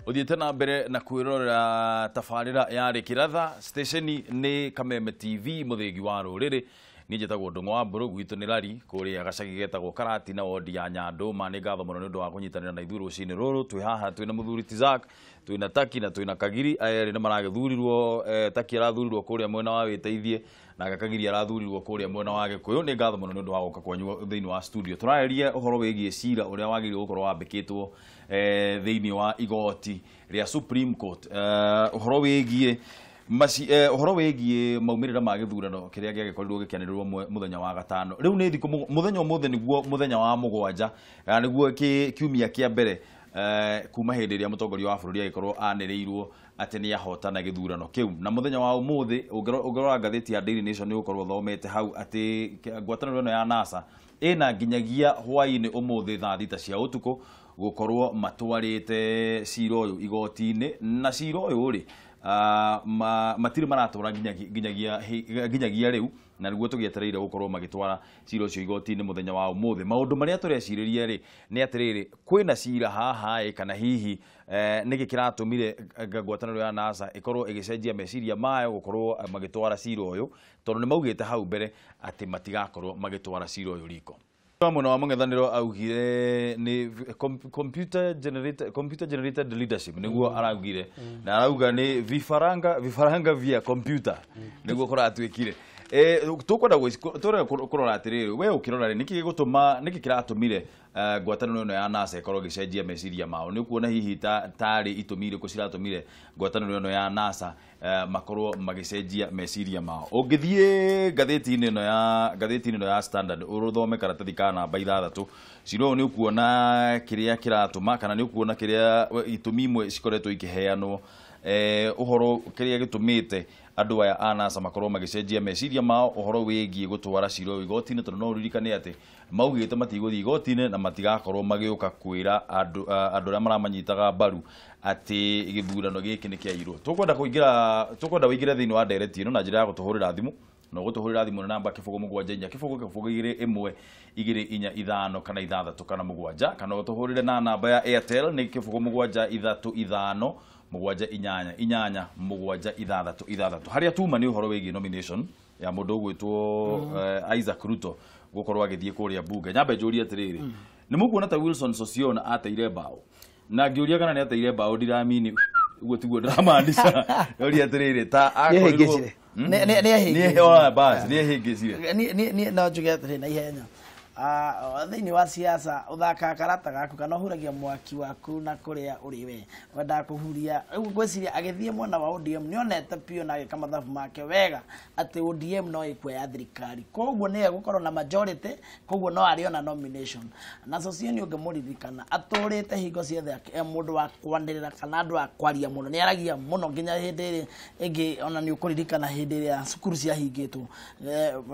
Uthiete na mbere na kwirora tabarira ya Kiratha station ni Kameme TV muthingi wa ruriri ni njitagwo Ndungu wa Mburu gwitu ni Rari kuria gacagi getagwo Karati na wodi ya Nyanduma ni ngatho muno ni ndu wa kunyitanira na ithuĩ rucini ruru twi haha twina muthuri Tizak twina Taki na twina Kagiri aya ni maragithurirwo Taki arathurirwo kuria mwena wa Witeithie na Kagiri arathurirwo kuria mwena wa Gikuyu ni ngatho muno ni ndu wa guka kwanyu thiini wa studio turaeria uhoro wigie cira uria wagiriwo gukorwo wambikitwo thiini wa igoti ria Supreme Court uhoro wigie uhoro wigie maumirira ma githurano kiria giagikorwo gikianirirwo muthenya wa gatano riu ni thiku muthenya umuthe niguo muthenya wa mugwanja niguo kiumia kia mbere kuma hindi ria mutongoria wa bururi agikorwo aniriirwo ati ni ahotana githurano kiu na muthenya wa umuthi ungirora ngatheti ya Daily Nation ni ukorwo thomete hau ati ngwataniro ino ya NASA ina nginyagia hwaini umuthi thaa thita cia utuku gukorwo matwarite cira uyu igoti-ini na cira uyu ri matiri maratora nginyagia riu na niguo tugietereire gukorwo magitwara cira ucio igoti-ini muthenya wa umuthi maundu maria tureciriria ri ni atiriri kwina cira haha kana hihi niki kiratumire ngwataniro ya NASA ikorwo igicenjia meciria mayo gukorwo magitwara cira uyu tondu ni maugite hau mbere ati matigakorwo magitwara cira uyu riko Mwana wa mung'ethaniro augire ni computer generated leadership niguo araugire na arauga ni vifaranga via computer niguo kora atwikire tukwenda kurora atiriri we ukirora niki gigutuma niki kiratumire ngwataniro ino ya NASA ikorwo gicenjia meciria mao ni kuona hihi tari itumire ku ciratumire ngwataniro ino ya NASA makorwo magicenjia meciria mao ungithie ngatheti-ini ino ya Standard uruthome karatathi ka namba 6 ciro ni ukuona kiria kiratuma kana ni ukuona kiria itumi imwe cikoretwo ikiheanwo uhoro kiria gitumite andu aya a NASA makorwo magicenjia meciria mao uhoro wigie gutwara ciro igoti-ini tondu no ririkane ati maugite matiguthi igoti-ini na matigakorwo magiuka kwira andu aria maramanyitaga mbaru ati githurano giki ni kiairu tukwenda kuingira thiini wa direct ino na njira ya gutuhurira thimu no gutuhurira thimu na namba 0774 1 2 5 kana 6 kana 7 kana gutuhurire na namba ya Airtel ni 0735 7 haria tuma ni uhoro wigi nomination ya mundu gwitwo Isaac Ruto gukorwo agithie kuria bunge nyambe njuria atiriri ni mukuona ta Wilson Sossion ateire bao na ngiuria kana ni ateire bao ndiramini uguo tiguo ndramandisa njuria atiriri ta akorirwo ni ehingicire ni no njuge atiriri na ihenya thiini wa siasa uthaka karata gaku kana huragia mwaki waku na kuria uri we wenda kuhuria gwiciria agithie mwana wa ODM ni onete pio na kama mathabu make wega ati ODM no ikwe ya thirikari koguo ni gukorwo na majority koguo no ariona nomination na Sossion ni ungemuririkana aturite hingo ciothe mundu wa kwandirira kana andu akwaria muno ni aragia muno nginya hindi ingi ona ni ukuririkana hindi ya cukuru cia hingitwo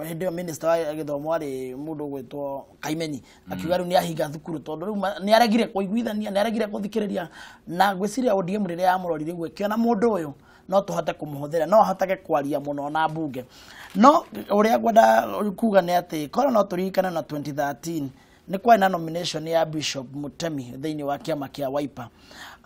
hindi minister wa githomo ari mundu gwitwo Kaimeni akiuga riu ni ahinga thukuru tondu riu ni aregire kuiguithania ni aregire kuthikiriria na gwiciria ODM riria amurorire gwekiona mundu uyu no tuhote kumuhuthira no ahotage kwaria muno na bunge no uria gwenda kuga ni ati korwo no turirikane na 2013 ni kwa na nomination ya Bishop Mutemi thiini wa kiama kia Wiper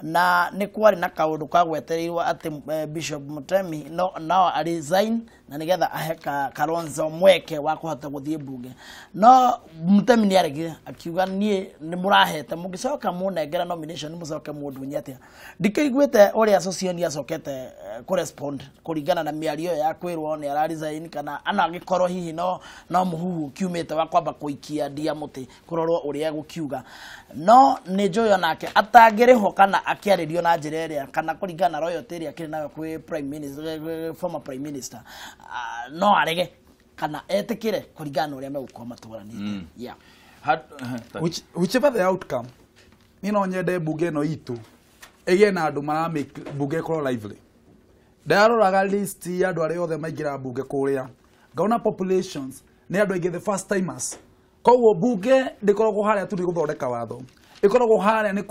na ni kwari na kaundu ka gwetereirwo ati Bishop Mutemi no resign na nigetha aheka Kalonzo mweke wa kuhota guthie bunge no Mutemi ni aregire akiuga ni murahete mugicoka munengera nomination mucoke mundu nyatia ndikaiguite uria Sossion acokete correspond kuringana na miario ya kwirwo ni ara resign kana ana gikorwo hihi no muhuhu kiumite wa kwamba kuikia ndia muti kurorwo uria gukiuga no ni njoyo nake atangiriho kana akiaririo na njira iria kana kuringana royalty iria kiri nayo kwi former prime minister no arege kana etikire kuringana uria megukwa matwaranite yeah whichever the outcome ni no nyende bunge no itu ege na andu mara make bunge korwo lively ndaroraga list ya andu aria othe maingira bunge kuria ngaona populations ni andu aige the first timers koguo bunge ndikoragwo haria tu ni guthondeka watho ikoragwo haria ni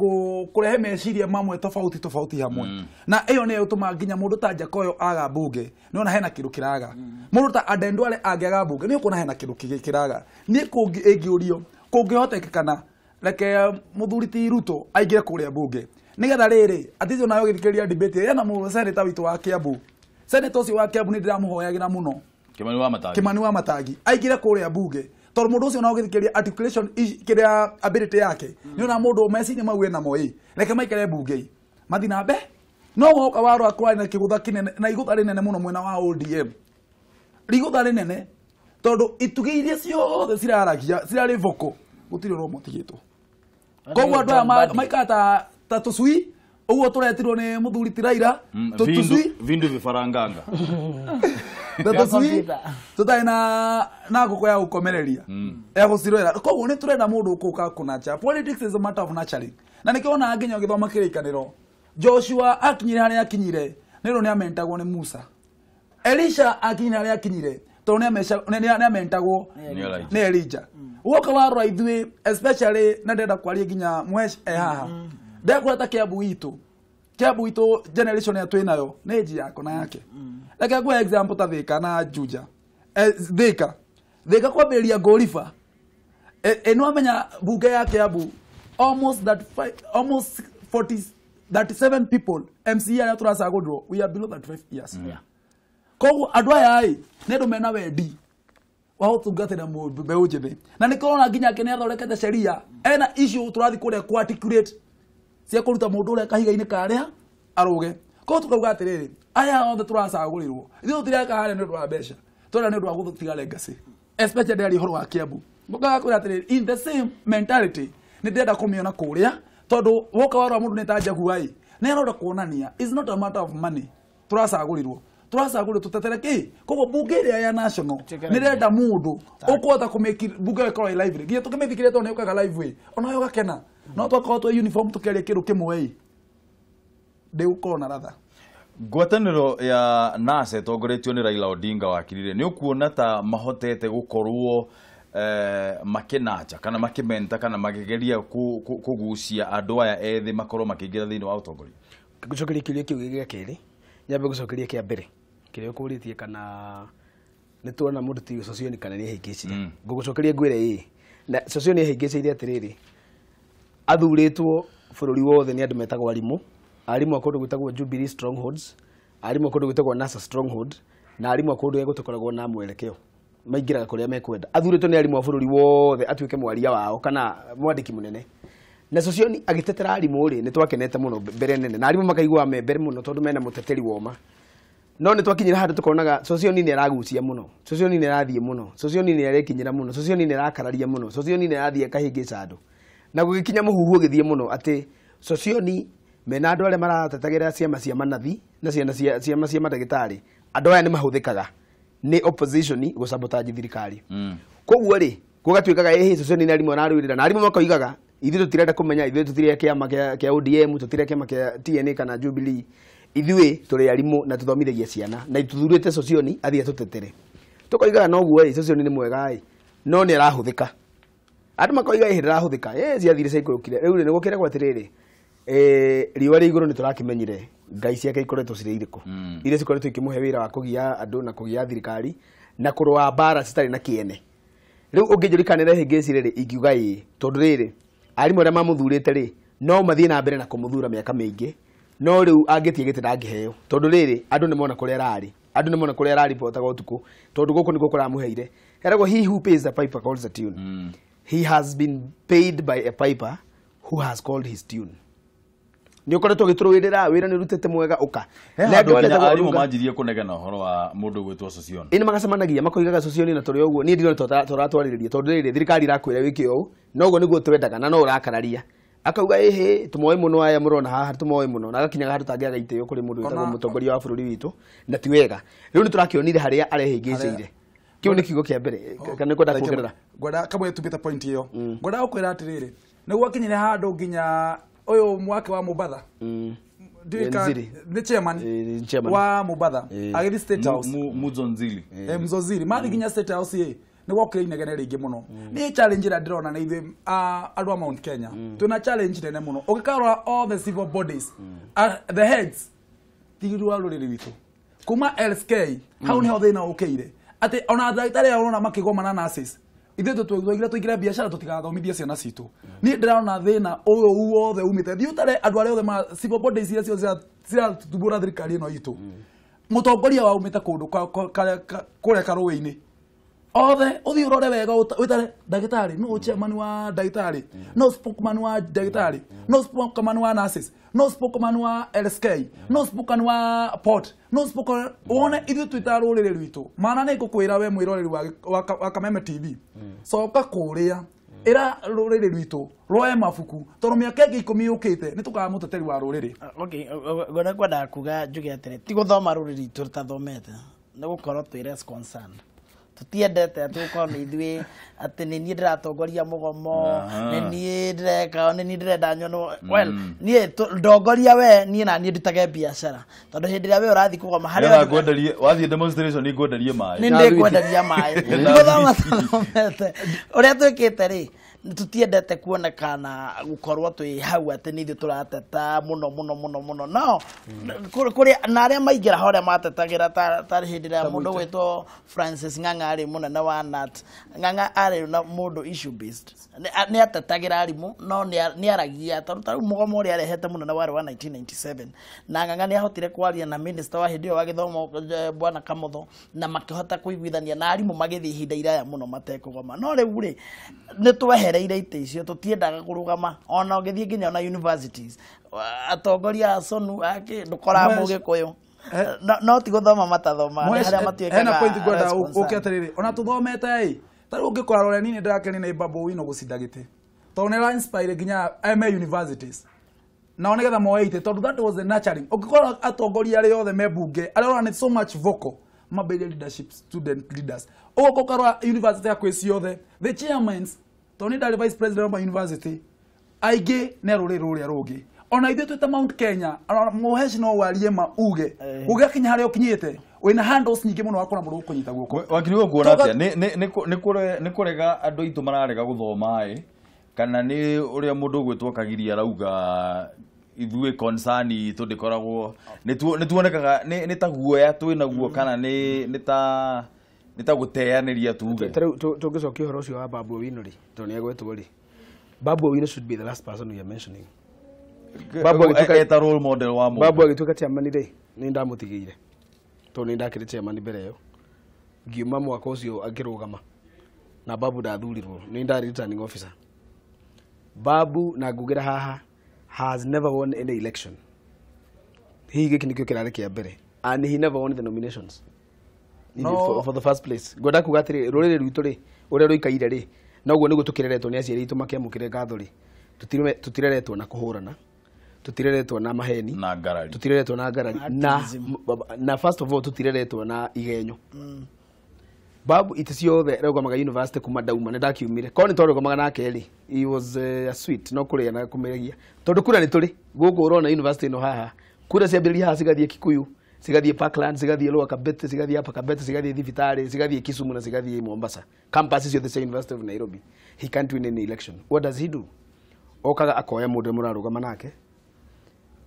kurehe meciria mamwe tofauti hamwe na iyo ni utuma nginya mundu ta Jakoyo aga bunge ni ona hena kindu kiraga mundu ta Adendwale angiaga bunge ni ukona hena kindu kiraga ni kungi ingiurio kungihotekekana reke muthuri ti Ruto aingire kuria bunge nigetha riri atizo nayo githikeria debate yana mu senator witu wa Kiambu senator ucio wa Kiambu ni ndiramuhoyagira muno Kimani wa Matangi aigire kuria bunge tor mundu ucio nayo githikeria articulation kiria ability yake ni ona mundu mecini mawe na moi reke maikare bunge mathina be no goka waro akwa na kigutha kinene na igutha rinene muno mwena wa ODM rigutha rinene tondu itugiirie ciothe cirari voko gutiri ro mutigitwo koguo andu aya maikata ta tusui uguo turetirwo ni muthuri Tiraira tusui vindu vifaranganga tusui tutai na nguko ya gukomereria ya gucirwera koguo ni turenda mundu ukuka kunacha politics is a matter of nurturing na nikiona nginya githoma kirikaniro Joshua akinyire haria akinyire nero ni amentagwo ni Musa Elisha akinyire haria akinyire to ni amentagwo ni Elijah woka warwa ithui especially na ndenda kwaria nginya mwesh haha ndekwata Kiambu itu generation ya twinayo ni nji yako na yake like kwa example ta Thika na Juja Thika kwambiria Gorifa eno amenya bunge ya Kiambu almost 37 people MCA ya turacagurwo we are below 35 years koguo andu aya ai nendo mena wendi wa utungatira mundu mbeũ njithi na nikorona nginya kene athondekete sheria ena issue turathi kuria ku articulate cia kuruta mundu uria kahiga-ini karia aruge koguo tukauga atiriri aya othe turacagurirwo ithuĩ tutireka haria nĩ ũndũ wa mbeca twenda nĩ ũndũ wa gũtiga legacy especially ari horo wa Kiambu mukaga kwira atiriri in the same mentality nĩ ndenda kũmiona kuria tondu woka warwa mundu nĩ ta Njaguai nĩ aroda kuonania is not a matter of money turacagurirwo tutetere ki koguo bunge ria ya national ni renda mundu ukuhota kumeki bunge ikorwo live nginya tukimithikire to ne ukaga live we ona yo gakena no twakorwo twa uniform tukeria kiru kimwe de ukorwo na ratha ngwataniro ya NASA tongoretio ni Raila Odinga wakirire ni ukuona ta mahotete gukorwo makinacha kana makimenta kana magigeria kugucia andu aya ethi makorwo makiingira thiini wa utongoria gucokeria kiria kiu gigekeri nyambe gucokeria kia mbere kiria ukuritie kana ni tuona mundu ti socioni kana ni hingicire gucokeria ngwire na socioni hingicire atiriri athuritwo bururi wothe ni andu metagwo arimu akundu gwitagwo Jubilee Strongholds arimu akundu gwitagwo NASA Stronghold na arimu akundu egutokoragwo na mwerekeo maingiraga kuria mekwenda athuritwo ni arimu a bururi wothe atuike mwaria wao kana mwandiki munene na socioni agitetera arimu ri ni twakenete muno mbere nene na arimu makaigwa me mbere muno tondu mena muteteri woma no ni twakinyira handu tukonaga socioni ni aragucia muno socioni ni arathie muno socioni ni arekinyira muno socioni ni arakararia muno socioni ni arathie kahingica andu na gugikinya muhuhu githie muno ati socioni mena andu aria maratetagera ciama cia manathi na ciama cia madagitari andu aya ni mahuthikaga ni opposition go sabotage thirikari koguo ri gugatuikaga socioni ni arimu ararwirira na arimu makoigaga ithuĩ tutirenda kumenya ithuĩ tutire kiama kia ODM tutire kiama kia TNA kana Jubilee ithuĩ turi arimu na tuthomithagia ciana na ituthurite socioni athie tutetere tukoigaga no guo socioni ni mwega no ni arahuthika andu makoiga arahuthika ciathire ciaikurukire riu ni gukira gwatiriri riwa ri iguru ni turakimenyire ngai ciake ikoretwo cirĩ iriku iria cikoretwo ikimuhe wira wa kugia andu na kugia thirikari na kurwa bara citari na kiene riu ungijurikanira hingicire ingiuga tondu riri arimu aria mamuthurite ri no mathie na mbere na kumuthura miaka mingi no riu angitie gite ndangiheo tondu riri andu ni mona kuria rari andu ni mona kuria rari potaga utuku tondu guku niko kuramuheire erego he who pays the piper calls the tune he has been paid by a piper who has called his tune ni ukoretwo giturwirira wira ni rutete mwega uka na ndwenda arimu manjirie kunegena horo wa mundu gwitwo socioni ini magacemanagia makoigaga socioni na turi uguo ni ndio turatwaririria tondu riri thirikari irakwira wiki o noguo niguo twendaga na no urakararia akauga tumoe muno aya murona haha tumoe muno na agakinyaga handu tangiaga itio kuri mundu witagwo mutongoria wa bururi witu na ti wega riu ni turakionire haria arehingiciire kiu ni kiugo kia mbere kana kwenda kugerera gwenda kamwe tupita point iyo gwenda ukwira atiriri niguo akinyire handu nginya uyu mwake wa Mubadha ni chairman wa Mubadha agithi state house Muzonzili Mzonzili mari nginya state house ni gwokire inegene ringi muno ni challenge ira ndirona na ithe andu a Mount Kenya tuna challenge nene muno ugikarora all the civil bodies the heads tigiru wa ruriri witu kuma LSK hau ni ho thina ukeire ati ona ndagitari aona makigoma na nurses ithe twigire tuigire biashara tutigathomithie ciana citũ ni ndirona thina uyu wothe umite thiu tare andu aria othe ma civil bodies iria cio ciratubura thirikari ino itũ mutongoria wa umite kundu kuria karuini othe uthi urore wega witare ndagitari no chairman wa ndagitari no spokesman wa ndagitari no spokesman wa nurses no spokesman wa LSK no spokesman wa port no spokesman one ithu twitarurire rwitu mana ni ngukwira we mwiroreri wa Kameme TV soka kuria ira ruriri rwitu roe mafuku tondu miaka ingi 10 yukite ni tukamuteteri wa ruriri. Okay, gona kwenda kuga njuge atire ti guthoma ruriri tutathomete ni gukorwo twi less concerned tutiendete tuko ni ithui ati ni nie ndiratongoria mugomo ni nie ndireka ni nie ndirenda nyono well nie ndongoria we nie na nie ndutage biashara tondu hindi ria we urathi kugoma hari ya ngwenderie wathi demonstration ni ngwenderie mai ni ndikwenderia mai guthoma thomete uria twikite ri tutiendete kuonekana gukorwo twi hau ati ni ithu turateta muno no kuri na aria maingira horia matetagira tari hindi ria mundu gwitwo Francis Ng'ang'a ari munene wa NAT Ng'ang'a ari na mundu issue based ni atetagira arimu no ni aragia tondu mugomo uri arehete munene wa 1997 na Ng'ang'a ni ahotire kwaria na minister wa hindi wa githomo bwana Kamotho na makihota kuiguithania na arimu magithi hinda iraya muno matekugoma no riu ri ni twehereire ite icio tutiendaga kurugama ona ugithie nginya na universities atongoria asonu ake ndukora muge kuyo no ti guthoma matathoma haria matuikaga ena point gwenda ukiatiriri ona tuthomete ai tari ungikora rore nini ndakeni na Babu Owino gucindagite tonera inspire nginya MA universities na onegetha moeite tondu that was the nurturing ukikora atongoria ari othe mebunge ari ona so much vocal mabele leadership student leaders ukikora university yakwe ciothe the chairmans toni ndari vice president wa university aige ne ruri rugi ona ithe twita Mount Kenya muheshi no warie ma uge kinya haria ukinyite wina handles nyingi muno wakora mundu kunyita guoko wakiriwo kuona atia ni kurega andu itu mararega guthoma ai kana ni uria mundu gwitwo kagiria rauga ithuĩ concern itu ndikoragwo ni tuonekaga ni ta guoya twina guo kana ni ta guteaniria tuge tungicokia horo ucio wa Babu Owino ri to ni egwetwo ri Babu Owino should be the last person we are mentioning. Babu agituka role model wa mundu Babu agituka chairman ri ni ndamutigiire to ni ndakire chairman mbere yo ngiuma mwaka ucio akirugama na Babu ndathurirwo ni ndari returning officer. Babu na ngugira haha has never won any election. Higi nikio kirare kia mbere and he never won the nominations. No. For the first place ngoda kugatire rurire rwitu ri uria ruikaire ri noguo nigu tukireretwo ni aciari itu makiamukire ngatho ri tutireretwo na kuhurana tutireretwo na maheni na ngarari tutireretwo na ngarari na first of all tutireretwo na igenyo Babu iticiothe raugomaga university kuma dauma ne ndakiumire ko ni tondu gomaga nake ri he was a sweet no kuria na kumeregia tondu kura ni turi gugu urona university no haha kura ciambiriria haha cigathie Kikuyu sigathie Parkland sigathie Lower Kabete sigathie Upper Kabete sigathie Thibitari sigathie Kisumu na sigathie Mombasa campuses of the University of Nairobi. He can't win any election. What does he do? Okaga akoya mundu murarugama nake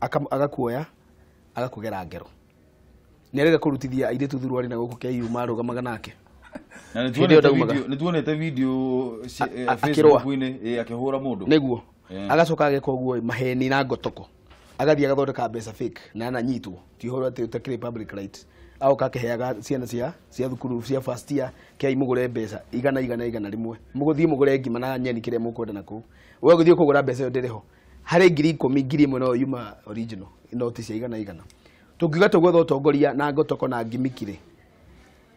agakuoya agakugera ngero nerega kurutithia aire tuthuru ari na guku KU marugamaga nake na ni tuonete video Facebook-ini akihura mundu niguo agacoka ageka uguo maheni na ngotoko agathia agathondeka mbeca fake na nyitwo ti horo ati utakire public right au kakeheaga ciana cia thukuru cia first year kia imugure mbeca igana rimwe muguthie mugure ngima na nyeni kire mukwenda naku we guthie kugura mbeca yo ndiriho hari 10,000 no yuma original no ti cia igana tungiga tugwetha utongoria na ngotoko na ngimikire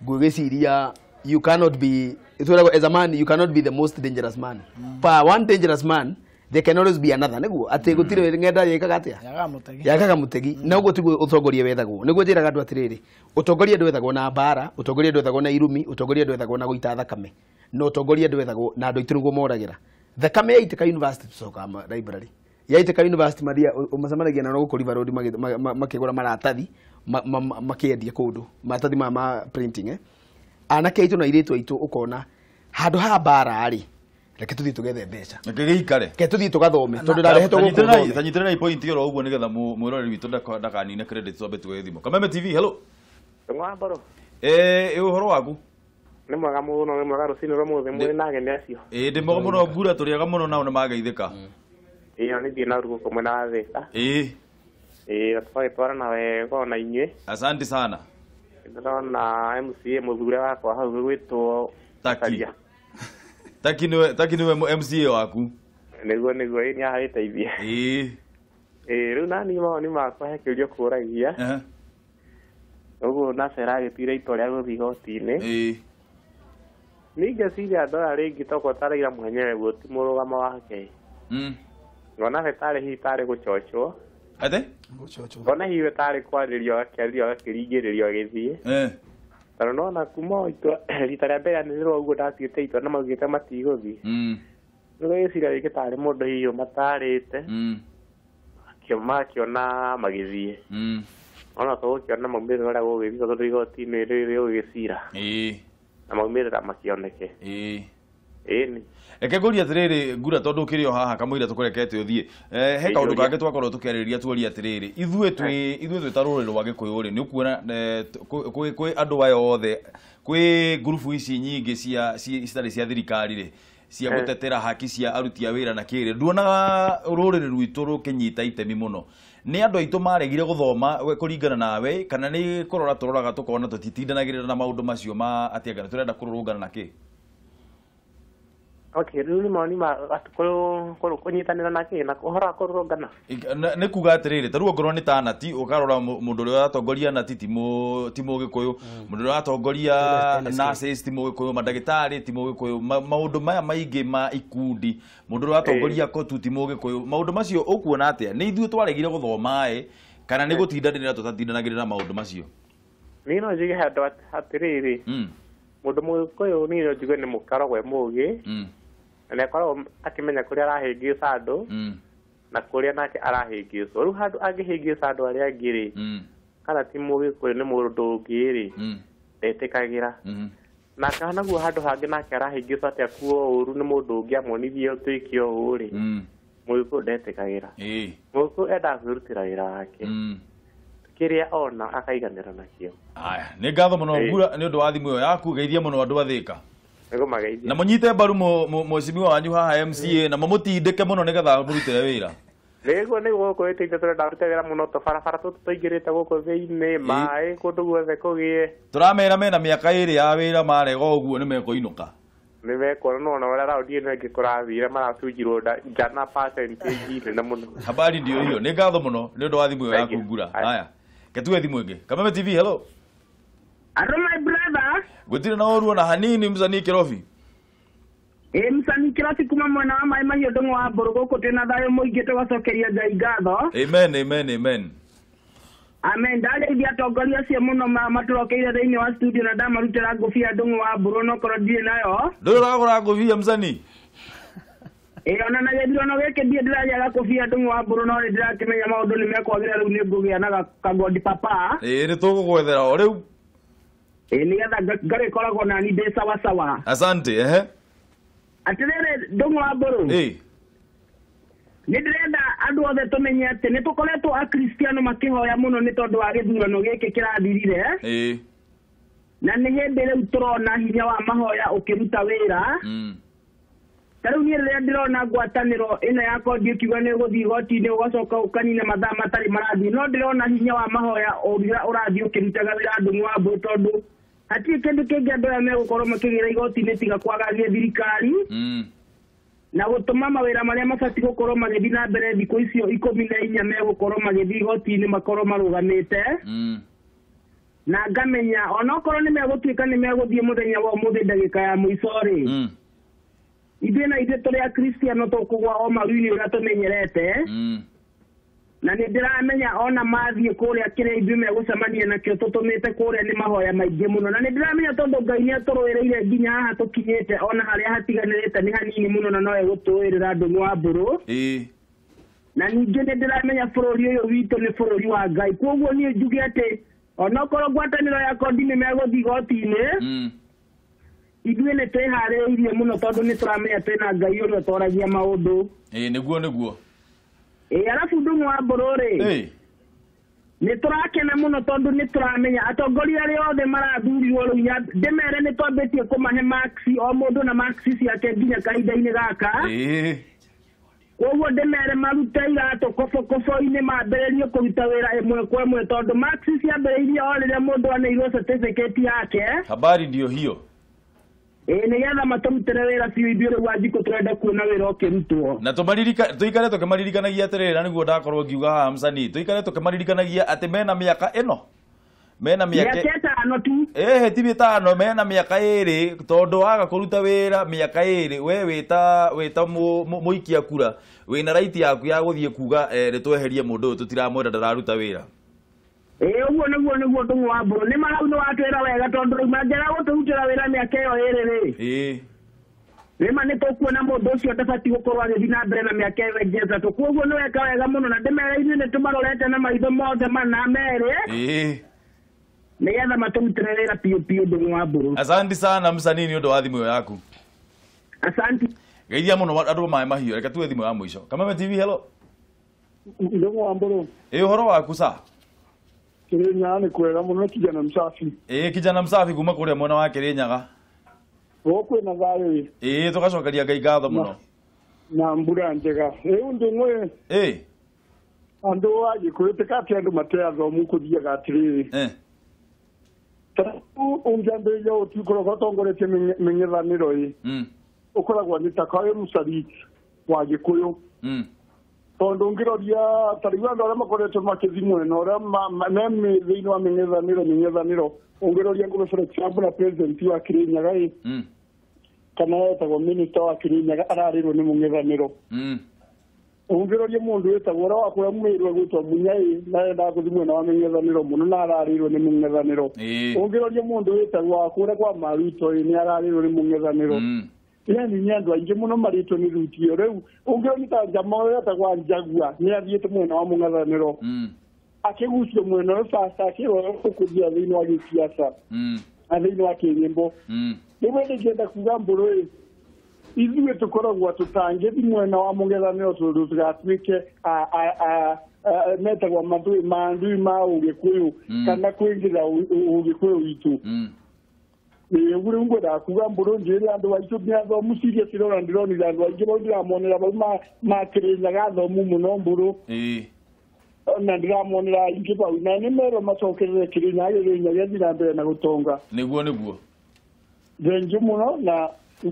ngwigiciria you cannot be as a man you cannot be the most dangerous man for one dangerous man there can always be another niguo ati gutire ngenda yekaga atia yakaga mutegi na uguo tiguo utongoria wethagwo niguo njiraga andu atiriri utongoria ndwethagwo na mbara utongoria ndwethagwo na irumi utongoria ndwethagwo na guita thakame no utongoria ndwethagwo na andu aitu niguo moragira thakame yaiteka university tucoka library yaiteka university maria umacemanagia na gukuriva road makigura maratathi makiendia kundu maratathi ma printing anake aitu na iritu aitu ukona handu ha mbara ari reke tuthie tugethe mbeca reke giikare reke tuthie tugathome tondu ndarehetwo guku tanyitira na point yo uguo nigetha mwiroreri witu ndakanine credit twambe tuge thimo Kameme TV hello ngwambaro uhoro waku nĩ mwega mũno nĩ mwega rũcinĩ rwa mũthĩ mwĩ na ageni acio ndĩ mwega mũno ngura tũrĩaga mũno nao nĩ mageithĩka nĩ thiĩ na rugo kũmwe na Thika twagĩtwarana wega ona inyuĩ asante sana ndĩrona MCA mũthure wakwa hau gwĩtwo Taki niwe MCA waku nĩguo nĩ ahagĩteithia rĩu nani mawoni makwa he kĩũria kũragia ũguo Nasser agĩtuire itua rĩa gũthiĩ igoti-inĩ ningeciria andũ aya rĩngĩ toko Raila mwenyewe guo ti mũrũgamo wake ngona tarĩ hihi tarĩ gũcochwo ngona hihi tarĩ kwarĩrio agakĩringĩrĩrio agĩthiĩ tondũ nona kuma itua rita rĩa mbere anĩrĩrwo ũguo ndatuĩte itua na maugĩte matigũthiĩ rĩu gĩciria rĩngĩ tarĩ mũndũ hihi ũmatarĩte makĩona magĩthiĩ ona tũgũkĩona maumĩrĩra ũrĩa gũgĩthiĩ tondũ igoti-inĩ rĩrĩ gũgĩcira na maumĩrĩra makĩoneke ĩni reke ngũrie atĩrĩrĩ ngura tondũ ũkĩrĩ o haha kamũira tũkũrekete ũthiĩ he kaũndũ kangĩ twakorwo tũkĩarĩrĩria tuoria atĩrĩrĩ ithuĩ twĩ ta rũrĩrĩ rwa Gĩkũyũ rĩ nĩ ũkuona kwĩ andũ aya othe kwĩ ngurubu ici nyingĩ citarĩ cia thirikari rĩ cia gũtetera haki cia aruti a wĩra na kĩrĩ nduonaga rũrĩrĩ rwitũ rũkĩnyita itemi mũno nĩ andũ aitũ maregire gũthoma kũringana nawe kana nĩ kũrora tũroraga tũkona tũtitindanagĩrĩra na maũndũ macio ma atĩangana tũrenda kũrũrũngana na kĩ rĩu nĩ mawoni ma kũnyitanĩra na kĩ na ũhoro wa kũrũrũngana nĩ kuga atĩrĩrĩ ta rĩu ongorwo nĩ ta Nati ũkarora mũndũ ũrĩa ũratongoria Nati ti Mũgĩkũyũ mũndũ ũrĩa ũratongoria nurses ti Mũgĩkũyũ mandagĩtarĩ ti Mũgĩkũyũ maũndũ maya maingĩ ma ikundi mũndũ ũrĩa ũratongoria Kotu ti Mũgĩkũyũ maũndũ macio ũkuona atĩa nĩ ithuĩ twaregire gũthoma kana nĩ gũtindanĩrĩra tũtatindanagĩrĩra maũndũ macio niĩ no njuge handũ atĩrĩrĩ mũndũ Mũgĩkũyũ niĩ no njuge nĩ mũkoragwo mũũgĩ na nĩakoragwo akĩmenya kũrĩa arahĩngĩca andũ na kũrĩa nake arahĩngĩcwo rĩu handũ angĩhĩngĩca andũ arĩa angĩ rĩ kana ti Mũgĩkũyũ nĩ mũndũ ũngĩ rĩ ndetĩkagĩra nake naguo handũ hangĩ nake arahĩngĩcwo atĩ akuo ũru nĩ mũndũ ũngĩ amuonithie twĩke ũũ rĩ Mũgĩkũyũ ndetĩkagĩra Mũgĩkũyũ endaga kwĩrutĩra wĩra wake kĩrĩa ona akaiganĩra nakĩo aya nĩ ngatho mũno ngura nĩ ũndũ wa thimũ ĩyo yaku geithia mũno andũ a Thĩka na mũnyite mbaru mũcimi wanyu haha MCA na mũmũtindĩke mũno nĩgetha mũrute wĩra nĩguo kwĩtĩte tũrenda rute wĩra mũno tũbarabara tũtũ tũingĩrĩte gũkũ thĩinĩ maĩ kũndũ guothe kũgĩe tũramera mena mĩaka ĩrĩ ya wĩra marega ũguo nĩ mekũinũka nĩ mekuona ona ũrĩa raundi ĩno ĩngĩ kũrathire maracunjirwo njana percentage nene mũno habari ndio hiyo nĩ ngatho mũno nĩ ũndũ wa thimũ ĩyo yaku ngura haya ketue thimũ ĩngĩ Kameme TV hello my brother gũtirĩ na ũru ona hanini msanii Kĩrobi msanii Kĩrobi kuma mwena wa Mai Mahiũ Ndũng'ũ wa Mbũrũ gũkũ twĩna thayũ mũingĩ tũgacokeria Ngai ngatho amen ndarĩithia atongoria acio mũno matũrokeire thĩinĩ wa studio na ndamarutĩra ngũbia Ndũng'ũ wa Mbũrũ no korwo ndirĩ nayo ndũrĩ ũragũra ngũbia msanii ona na gĩthurano gĩkĩ ndirĩ ndĩragĩa ngũbia Ndũng'ũ wa Mbũrũ no nĩndĩrakĩmenya maũndũ nĩmekwagĩra rĩu nĩngũgĩa na kagodi papa nĩ tũgũgwethera o rĩu nĩgetha ngagĩkoragwo nani ndĩ sawasawa asante atĩrĩrĩ Ndũng'ũ wa Mbũrũ nĩ ndĩrenda andũ othe tũmenye atĩ nĩ tũkoretwo akristiano makĩhoya mũno nĩ tondũ wa gĩthurano gĩkĩ kĩrathirire na nĩ hĩndĩ rĩu tũrona hinya wa mahoya ũkĩruta wĩra ta rĩu niĩ rĩrĩa ndĩrona ngwatanĩro ĩno ya kondi ĩkiuga nĩ ũgũthiĩ igoti-inĩ ũgacoka ũkanina mathaa matarĩ marathiĩ no ndĩrona hinya wa mahoya ũrathiĩ ũkĩrutaga wĩra Ndũng'ũ wa Mbũrũ tondũ hatirĩ kĩndũ kĩngĩ andũ aya megũkorwo makĩgĩra igoti-inĩ tiga kwagagia thirikari na gũtũma mawĩra marĩa mabatiĩ gũkorwo magĩthiĩ na mbere thikũ icio 14 megũkorwo magĩthiĩ igoti-inĩ makorwo marũgamĩte na ngamenya onokorwo nĩ megũtuĩka nĩ megũthiĩ mũthenya wa ũmũthĩ ndagĩka ya mũico rĩ ithuĩ na ithuĩ tũrĩ akristiano tũkũgwa o maru-inĩ ũrĩa tũmenyerete na nĩ ndĩramenya ona mathiĩ kũrĩa kĩrĩa ithuĩ megũcemania nakĩo tũtũmĩte kũrĩa nĩ mahoya maingĩ mũno na nĩ ndĩramenya tondũ Ngai nĩ atũrũĩrĩire nginya haha tũkinyĩte ona harĩa hatiganĩrĩte nĩ hanini mũno na no egũtũĩrĩra Ndũng'ũ wa Mbũrũ na ningĩ nĩ ndĩramenya bũrũri ũyũ witũ nĩ bũrũri wa Ngai koguo niĩ njuge atĩ onokorwo ngwatanĩro ya kondi nĩ megũthiĩ igoti-inĩ ithuĩ nĩ twĩharĩrĩirie mũno tondũ nĩ tũramenya twĩna Ngai ũrĩa ũtoragia maũndũ nĩguo arabu Ndũng'ũ wa Mbũrũ rĩ nä tå rakena må no tondå nä tå ramenya atongoria arä othe marathurirwo rä u ndämere nä twambä tie kå mahe maxi o må ndå na maxi ciake nginya kahinda-inä gaka koguo ndämere marute iratå kobo-kobo-inä mambä rä rie kå ruta wä ra ä mwe kwa ä mwe tondå maxi ciambä rä irie o rä rä a må ndå aneirwo certificate yake habari ndio hiyo nä getha matå rutä re wä ra biå ithuä rä u wanjikå tå renda kuona wä ra å kä rutwo na tå ikare tå kä maririkanagia atä rä rä na nä guo ndakorwo ngiuga haha mcani tå ikare tå kä maririkanagia atä mena mä aka ä no mena mä aka ĩtano tu ti mä tano mena mä aka ä rä tondå waga kå ruta wä ra mä aka ä rä we wä ta må ikia kura wä na raiti yaku ya gå thiä kuga nä tweherie må ndå å yå tå tiramwenda ndararuta wä ra ũguo nĩguo Ndũng'ũ wa Mbũrũ nĩ marau nĩ watwĩra wega tondũ rĩu mangĩaga gũtũrutĩra wĩra mĩaka ĩyo ĩrĩ rĩma nĩ tũkuona mũndũ ũcio ndabatiĩ gũkorwo agĩthiĩ na mbere na mĩaka ĩyo ĩngĩ ĩtatũ koguo nĩ weka wega mũno na ndĩmere-inĩ nĩ tũmarorete na maitho mothe mana merĩ nĩgetha matũrutĩre wĩra piũ Ndũng'ũ wa Mbũrũ. Asante sana msanii nĩ ũndũ wa thimũ yaku. Asante. Geithia mũno andũ maĩ mahiũ reke tuwe thimũ ya mũico. Kameme TV hello. Ndũng'ũ wa Mbũrũ. Ũhoro waku sa? Kirinyaga nĩ kwega mũno kijana msafi. Kijana msafi kuma kũrĩa mwena wa Kirinyaga. Kwĩna thayũ tũgacokeria Ngai ngatho mũno. Na mbura njega. Rĩu Ndũng'ũ andũ a Gĩkũyũ tĩkatĩ andũ mateathomu kũthiaga atĩrĩrĩ. Tarĩu ũngĩambĩrĩria ũtũkoragwo ũtongoretie mĩng'ethanĩro ũkoragwo nĩ ta kaĩ mũcari wa Gĩkũyũ. Tondũ ũngĩroria tarĩu andũ arĩa makoretwo makĩthi mwena ũrĩa me thĩinĩ wa mĩng'ethanĩro ũngĩroria nguo for example na president wa Kirinyaga kana etagwo minister wa Kirinyaga ararĩrwo nĩ mũng'ethanĩro. Ũngĩroria mũndũ wĩtagwo ũrĩa wakũrĩa mũmĩrĩrwo gwĩtwo Munyai na endaga gũthiĩ mwena wa mĩng'ethanĩro mũno na ararĩrwo nĩ mũng'ethanĩro. Ũngĩroria mũndũ wĩtagwo wakũrĩa kwa Maruto nĩ ararĩrwo nĩ mũng'ethanĩro. Yani nĩ andũ aingĩ mũno marĩtwo nĩ rutio rĩu ũngĩroria ta njama ũrĩa wĩtagwo Njagua nĩ athiĩte mwena wa mũng'ethanĩro akĩgucio mwena ũyũ basa akĩroya gũkũria thĩinĩ wa gĩsiasa na thĩinĩ wa kĩnyĩmbo. Rĩu ndĩngĩenda kuga Mbũrũ ithuĩ tũkoragwo tũtangĩthi mwena wa mũng'ethanĩro tondũ tũgatuĩke metagwo mandui ma Ũgĩkũyũ kana kwĩngĩra Ũgĩkũyũ witũ. Rĩu ngwendaga kuga Mbũrũ njĩre andũ aitũ nĩ athomu ciria cirona ndĩronire andũ aingĩ bao ndĩramonera bau makĩrĩnyaga athomu mũno Mbũrũ na ndĩramonera aingĩ bau na nĩ merwo macokerere Kĩrĩnyaga gĩthiĩ na mbere na gũtonga. Nĩguo thengiũ mũno na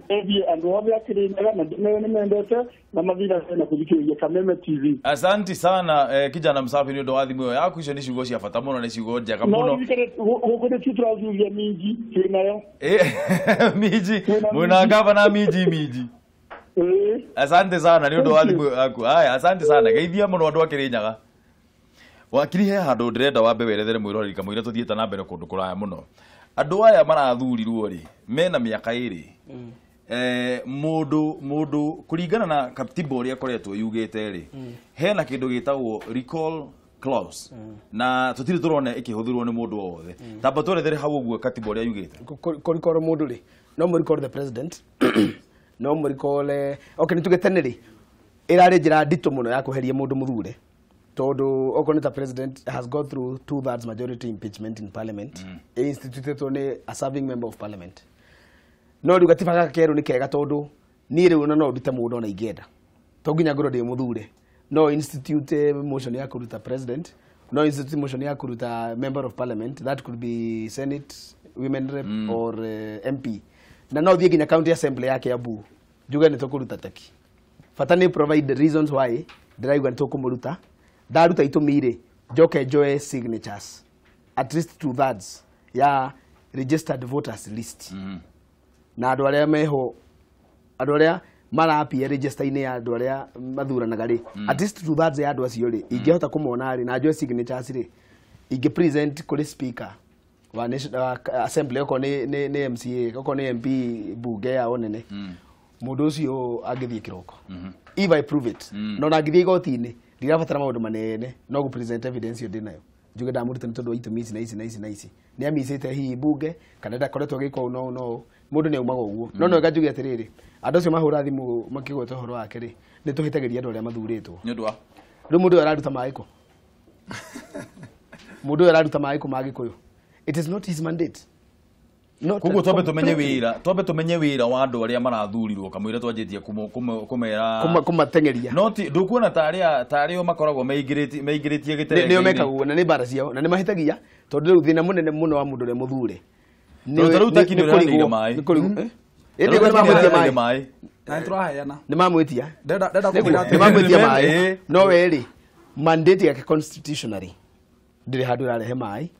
ethie andũ othe a Kĩrĩnyaga na ndĩmere nĩ mendete na mathira na kũthikĩrĩria Kameme TV. Asante sana kijana msafi nĩ ũndũ wa thimũ yaku icio nĩ ciugo cia bata mũno nĩ ciugo njega mũno. Gũkũ nĩ tũrathuria minji twĩnayo. Minji mwĩna gavana minji. Asante sana nĩ ũndũ wa thimũ yaku. Haya asante sana geithia mũno andũ a Kĩrĩnyaga. Wakiri he handũ ndĩrenda wambe werethere mwĩroreri kamũira tũthiĩte na mbere kũndũ kũraya mũno. Andũ aya marathurirwo rĩ mena mĩaka ĩrĩ mũndũ kũringana na katiba ũrĩa akoretwo yugĩte rĩ hena kĩndũ gĩtagwo recall clause na tũtirĩ tũrona ĩkĩhũthĩrwo nĩ mũndũ o wothe tamba twerethere hau ũguo katiba ũrĩa yugĩte kũrikoro mũndũ rĩ no mũrikoro the president no mũrikole okay nĩ tũgĩtene rĩ ĩrarĩ njĩra nditũ mũno ya kũheria mũndũ mũthure tondũ okorwo the president has gone through 2/3 majority impeachment in parliament instituted only a serving member of parliament no rĩu gatiba gaka kerũ nĩ kega tondũ niĩ rĩu no ndute mũndũ ona ingĩenda to nginya ngorwo ndĩ mũthure no institute motion ya kũruta president no institute motion ya kũruta member of parliament that could be senate women rep or MP na no thiĩ nginya county assembly ya Kiambu njuge nĩ tũkũruta teki bata nĩ provide the reasons why ndĩraigua nĩ tũkũmũruta ndaruta itũmi rĩ njoke njoe signatures at least 2/3 ya registered voters list na andũ arĩa meho andũ arĩa marapia register-inĩ ya andũ arĩa mathuranaga rĩ at least 2/3 ya andũ acio rĩ ingĩhota kũmona rĩ na njoe signatures rĩ ingĩ present kũrĩ speaker wa assembly okorwo nĩ MCA okorwo nĩ MP bunge ya onene mũndũ ũcio angĩthiĩ kĩroko if I prove it no na ngĩthiĩ igoti-inĩ ndirabatara maũndũ manene no present evidence yo ndĩnayo njuge ndamũruta nĩ tondũ wa itũmi ici na ici nĩ amicĩte hihi bunge kana ndakoretwo agĩka ũũ no mũndũ nĩ aumaga ũguo no wega njuge atĩrĩrĩ andũ acio mahũra thimũ makĩgweta ũhoro wake rĩ nĩ tũhĩtagĩria andũ arĩa mathurĩtwo nĩ ũndũ wa rĩu mũndũ ũyũ araruta maĩ kũ mundu araruta mai kuma Gikuyu. It is not his mandate. Kuguo twambe tumenye wira wa andu aria marathurirwo kamwira twanjitie kumera kumatengeria. No ndukuona taria makoragwo meingiritie giterenge. Nio mekagwo na ni bara ciao na ni mahitagia tondu riu thina munene muno wa mundu ure muthure. Riu takini uranire mai. Ende kwa mamwitia mai. Na turaheana. Ni mamwitia. Ndenda kugira ni mamwitia mai. No weri mandate yake constitutionally. Ndiri handu rarehe mai.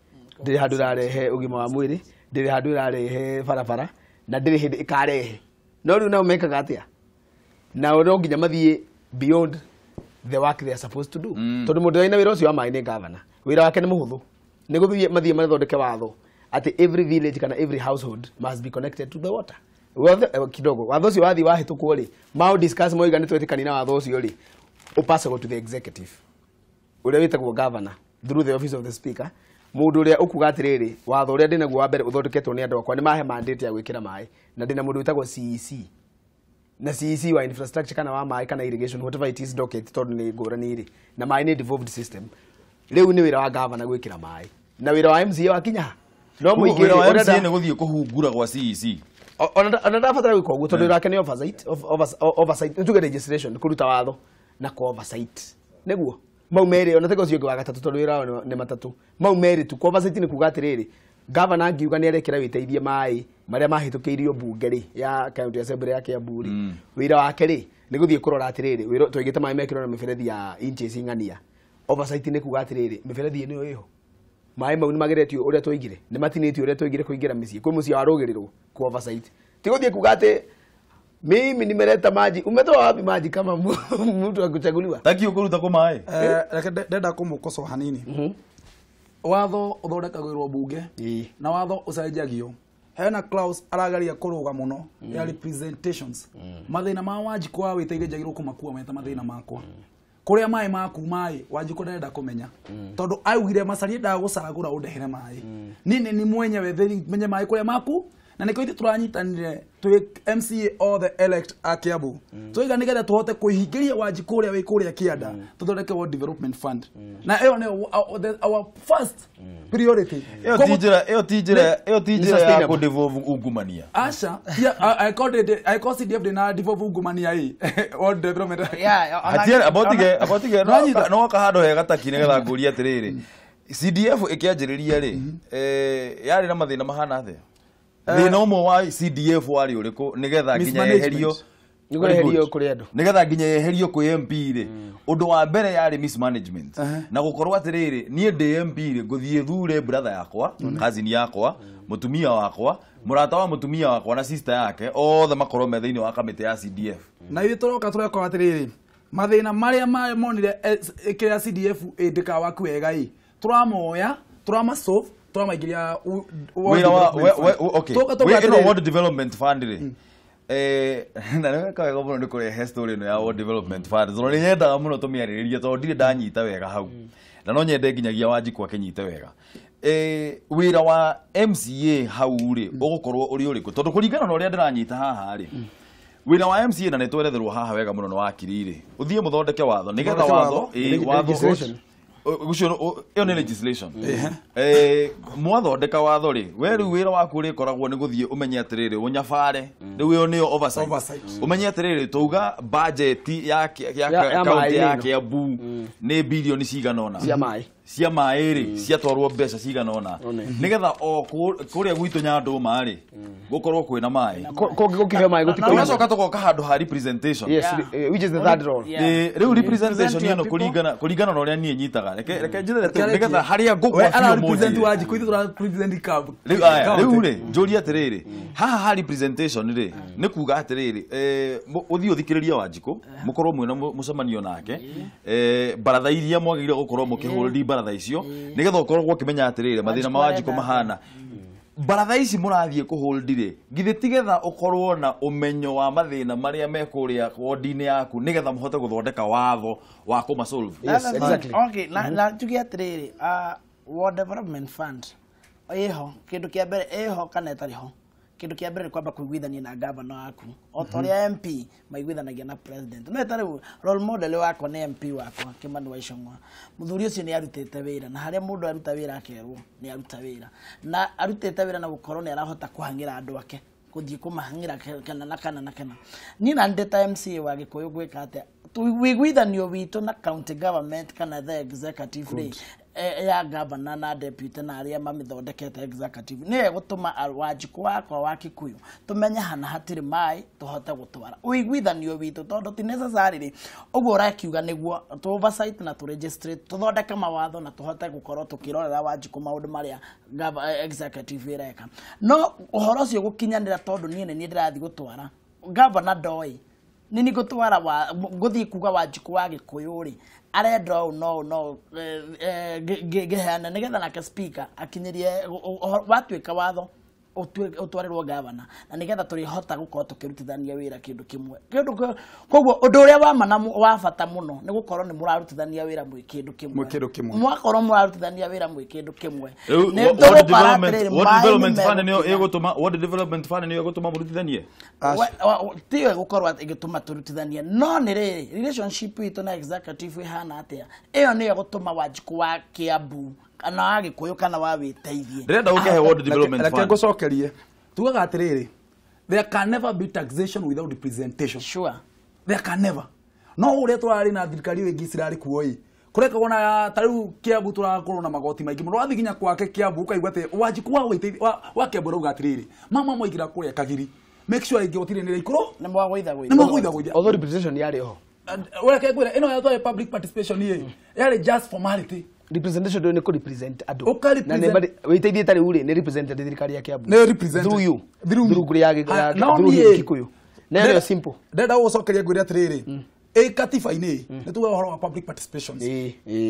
Ndiri handu rarehe ugima wa mwiri. Ndiri handu rarehe barabara na ndiri hindi ikarehe. No riu nao mekaga atia. Na ro nginya mathie beyond the work they are supposed to do. Tondu mundu aina wira ucio wa mai ni governor. Wira wake ni muhuthu. Ni guthie mathie mathondeke watho ati every village kana every household must be connected to the water. Kidogo watho ucio wathi wahitukwo ri mau discuss moiga ni twetikani na watho ucio ri upassable to the executive uria witagwo governor through the office of the speaker. Mundu uria ukuga atiriri watho uria ndinaguo wa mbere uthondeketwo ni andu akwa ni mahe mandate ya gwikira mai na ndina mundu witagwo CEC na CEC wa infrastructure kana wa mai kana irrigation whatever it is docket tondu ni ngurani ri na mai ni devolved system. Riu ni wira wa governor gwikira mai na wira wa MCA wa kinya no muigire ora MCA ni guthie kuhungura gwa CEC. Ona ndabatara gwika uguo tondu rake ni oversight ntuge registration kuruta watho na ko oversight neguo mau meri ona tego cio wa gatatu tondu wira ni matatu mau meri tu oversight ni kuga atiriri governor angiuga ni arekera witeithie mai maria mahitukiirio bunge ri ya county assembly ya Kiambu ri wira wake ri ni guthie kurora atiriri wira twigite mai mekiro na miberethi ya inches ing'ania. Oversight ni kuga atiriri miberethi ni yo mai mau ni mageretio uria twaigire ni matinitio uria twaigire kuingira micii kwi mucii warugirirwo ku oversight tiguthie kuga ati mimi nimeleta maji umetoa wapi maji kama mtu akuchaguliwa taki ukuruta kwa mai reke ndenda kumukoso hanini watho uthondekagirwo bunge na watho ucenjagio hena clause aragaria kuruga muno ya representations mathina ma Wanjiku wa witeire njagirwo kumakua meta mathina makwa kuria mai maku mai Wanjiku ndenda kumenya tondu augire macarie ndagucaragura undehere mai nini ni mwenyewe theri menye mai kuria maku na niko ithi turanyitanire twi MCA or the elect a Kiambu twiga nigetha tuhote kuhingiria Wanjiku uria wi kuria Kianda tuthondeke World Development Fund na iyo ni our first priority. Iyo tijira ya ku devolve ungumania asha I called CDF na devolve ungumania World Development hatia abotige no kahando he gataki nigetha nguria atiriri CDF ikianjiriria ri yari na mathina mahana the thina umwe wa CDF wari uriku nigetha nginya yeherio nigetha nginya yeherio ku MP ri undu wa mbere yari mismanagement na gukorwa atiriri nie DMP ri nguthie thure brother yakwa cousin yakwa mutumia wakwa murata wa mutumia wakwa na sister yake othe makorwo me thiini wa kamiti ya CDF na ithi turoka tureko atiriri mathina maria monire ikira CDF indika waku wega turamoya turamasolve turamagiria okay we World Development Fund ri na nä kawega må no nä kå rehe story ä no ya World Development Fund tondå nä nyendaga må no tå mä arä rä rie tondå ndirä ndanyita wega hau na no nyende nginyagia Wanjiku akänyite wega wä ra wa MCA hau rä å gå korwo å rä å rä kå tondå kå ringana na å rä a ndä ranyita haha rä wä ra wa MCA na nä tweretherwo haha wega må no nä wakiri rä å thiä må thondeke watho nä getha watho ucio iyo ni legislation mwathondeka watho ri we riu wira waku ri koragwo ni guthie umenye atiriri unyabare riu iyo ni oversight umenye atiriri tuga budget ya county ya Kiambu ni bilioni cigana ona cia mai ri cia twarwo mbeca cigana ona nigetha o kuria gwitu nyandu mari gukorwo kwina mai gukihe mai gutiko na coka tugoka handu ha representation which is the third role riu representation ino kuringana na uria nie nyitaga reke njire nigetha haria ngugwa ara represent Wanjiku ithi tura represent Kiambu riu ri njuri atiriri haha ha representation ri ni kuga atiriri uthii uthikiriria Wanjiku mukorwo mwina mucemanio nake baratha iria mwagire gukorwo mukihuriri baratha icio nigetha ukorwo ukimenya atiriri mathina ma Wanjiku mahana baratha ici murathie kuholdire githi tigetha ukorwo na umenyo wa mathina maria mekuria wodi-ini yaku nigetha muhote guthondeka watho wa kuma solve. Yes, exactly. Okay, la tugia atiriri World Development Fund iho kindu kia mbere iho kana itari ho kindu kia mbere ni kwamba kuiguithania na governor waku o toria MP maiguithanagia na president no etare role model wako ni MP wako Kimani wa Icung'wa muthuri ucio ni arutite wira na haria mundu aruta wira akerwo ni aruta wira na arutite wira na gukorwo ni arahota kuhangira andu ake kuthii kumahangira kana ni na ndeta MCA wa Gikuyu gwika atia tuiguithanio witu na county government kana the executive ya governor na deputy na aria mamithondekete executive ni gutuma Wanjiku wakwa wa Kikuyu tumenya hana hatiri mai tuhote gutwara uiguithanio witu tondu ti necessarily uguo rakiuga niguo tu oversight na tu registrate tuthondeke mawatho na tuhote gukorwo tukirorera Wanjiku maundu maria executive ireka no uhoro ucio gukinyanira tondu nie ni ndirathi gutwara governor ndoi nini gutwara wa guthi kuga Wanjiku wa Gikuyu ri arenda no gehana nigetha nake speaker akinyirie watwika watho utwarirwo governor na nigetha turihota gukorwo tukirutithania wira kindu kimwe koguo undu uria wa mana wa bata muno ni gukorwo ni murarutithania wira mwi kindu kimwe mwakorwo murarutithania wira mwi kindu kimwe what development fund ni gutuma murutithanie tiyo gukorwo igituma turutithanie no ni riri relationship itu na executive ihana atia iyo ni gutuma Wanjiku wa Kiambu kana Agikuyu kana wa witeithie ndenda ukehe what development fund leke gucokerie tugaga atiriri there can never be taxation without representation sure there can never no ure twari na thirikari wingi cirari kuoi kureka wona tariu Kiambu turakorwo na magoti maingi muno wathi ginya kwake Kiambu ukaigwa te Wanjiku wa witeithie wa Kiambu uga atiriri mama moigira kuria Kagiri make sure igotire ni ikuro ni mwagoitha although representation yari ho ureke gwira ino ya public participation ye yari just formality representation do ne ko represent ado na ne witeithie tari uri ne represent thirikari ya Kiambu ne represent through you through kuri ya through Kikuyu na no simple ndenda gucokeria gwira atiriri katiba-ini ni tuwe uhoro wa public participation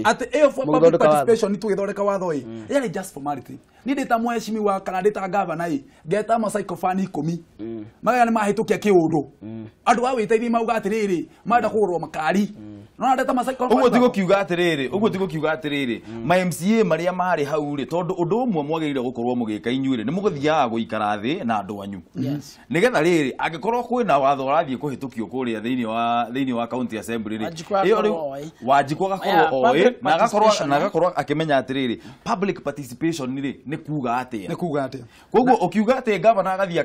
ati iyo public participation ni tugithondeka watho yari just formality ni ndita mweshimiwa kana ndita governor ngeta ma psychophone 10 magaya ni mahitukia kiundu andu a witeithie mauga atiriri manda kugurwo makari no ndeta ma psychophone uguo tigo kiuga atiriri ma MCA maria mari hau ri tondu undu umwe mwagirire gukorwo mugika inyuire ni muguthiaga guikara thi na andu anyu nigetha riri angikorwo kwina watho urathie kuhitukio kuria thiini wa county assembly ri Wanjiku agakorwo oi na agakorwo akimenya atiriri public participation ni kuga atia koguo ukiuga ati governor agathia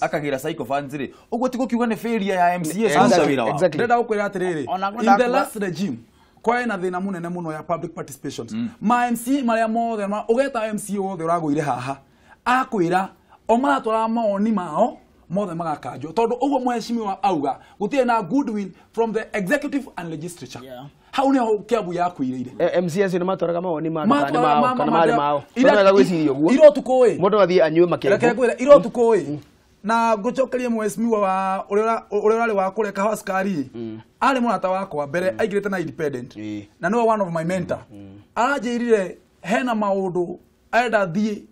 akagira psychophants ri uguo tigo kiuga ni failure ya MCA sasa wira wa ndenda gukwira atiriri in the last regime kwa ina thina munene muno ya public participations ma MC maria mothe ugeta MC wothe uraguire haha akwira o maratwara maoni mao mothe magakanjwo tondu uguo mweshimiwa auga gutie na goodwill from the executive and legislature hau ni Kiambu yakwirire MCS ni matwaraga maoni ma kana mali mao tondega gwiciria uguo iro tukoi mundu athie anyue makero reke kwira iro tukoi na gucokerie mweshimiwa wa uria urari wa kureka hoskari ari munata wakwa mbere aigirite na independent na no one of my mentor aranjirire hena maundu enda